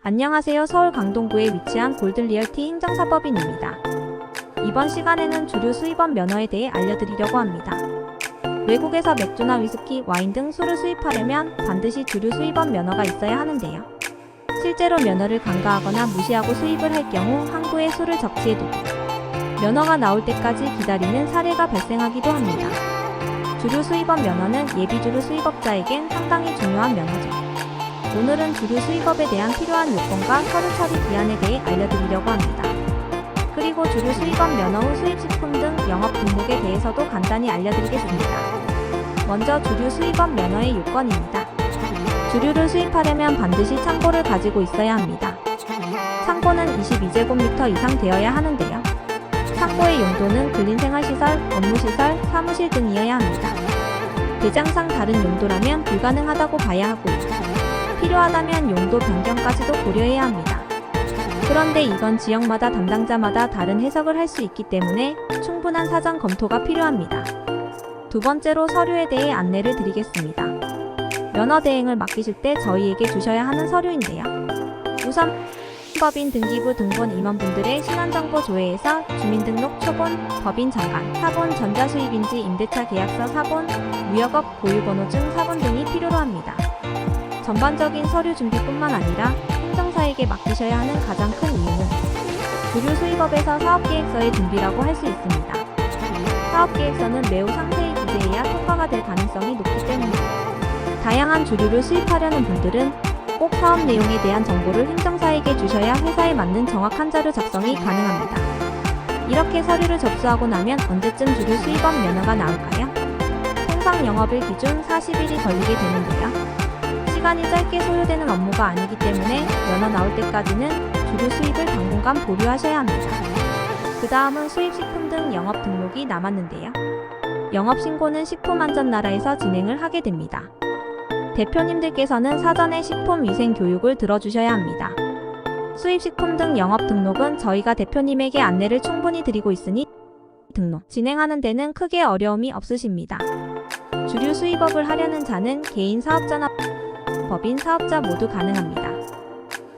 안녕하세요. 서울 강동구에 위치한 골든리얼티 행정사법인입니다. 이번 시간에는 주류 수입원 면허에 대해 알려드리려고 합니다. 외국에서 맥주나 위스키, 와인 등 술을 수입하려면 반드시 주류 수입원 면허가 있어야 하는데요. 실제로 면허를 간과하거나 무시하고 수입을 할 경우 항구에 술을 적치해두고 면허가 나올 때까지 기다리는 사례가 발생하기도 합니다. 주류 수입원 면허는 예비주류 수입업자에겐 상당히 중요한 면허죠. 오늘은 주류 수입업에 대한 필요한 요건과 서류 처리 기한에 대해 알려드리려고 합니다. 그리고 주류 수입업 면허 후 수입식품 등 영업 등록에 대해서도 간단히 알려드리겠습니다. 먼저 주류 수입업 면허의 요건입니다. 주류를 수입하려면 반드시 창고를 가지고 있어야 합니다. 창고는 22제곱미터 이상 되어야 하는데요. 창고의 용도는 근린생활시설, 업무시설, 사무실 등이어야 합니다. 대장상 다른 용도라면 불가능하다고 봐야 하고요. 필요하다면 용도 변경까지도 고려해야 합니다. 그런데 이건 지역마다 담당자마다 다른 해석을 할 수 있기 때문에 충분한 사전 검토가 필요합니다. 두 번째로 서류에 대해 안내를 드리겠습니다. 면허 대행을 맡기실 때 저희에게 주셔야 하는 서류인데요. 우선 법인 등기부 등본 임원분들의 신원정보 조회에서 주민등록 초본, 법인 정관, 사본 전자수입인지 임대차 계약서 사본, 무역업 고유번호증 사본 등이 필요로 합니다. 전반적인 서류 준비뿐만 아니라 행정사에게 맡기셔야 하는 가장 큰 이유는 주류 수입업에서 사업계획서의 준비라고 할 수 있습니다. 사업계획서는 매우 상세히 기재해야 통과가 될 가능성이 높기 때문입니다. 다양한 주류를 수입하려는 분들은 꼭 사업 내용에 대한 정보를 행정사에게 주셔야 회사에 맞는 정확한 자료 작성이 가능합니다. 이렇게 서류를 접수하고 나면 언제쯤 주류 수입업 면허가 나올까요? 통상 영업일 기준 40일이 걸리게 되는데요. 시간이 짧게 소요되는 업무가 아니기 때문에 면허 나올 때까지는 주류 수입을 당분간 보류하셔야 합니다. 그 다음은 수입식품 등 영업 등록이 남았는데요. 영업신고는 식품안전나라에서 진행을 하게 됩니다. 대표님들께서는 사전에 식품위생교육을 들어주셔야 합니다. 수입식품 등 영업 등록은 저희가 대표님에게 안내를 충분히 드리고 있으니 등록 진행하는 데는 크게 어려움이 없으십니다. 주류 수입업을 하려는 자는 개인 사업자나 법인 사업자 모두 가능합니다.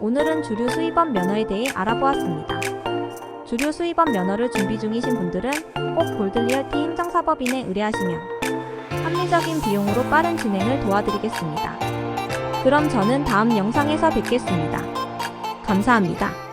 오늘은 주류 수입업 면허에 대해 알아보았습니다. 주류 수입업 면허를 준비 중이신 분들은 꼭 골든리얼티 행정사법인에 의뢰하시면 합리적인 비용으로 빠른 진행을 도와드리겠습니다. 그럼 저는 다음 영상에서 뵙겠습니다. 감사합니다.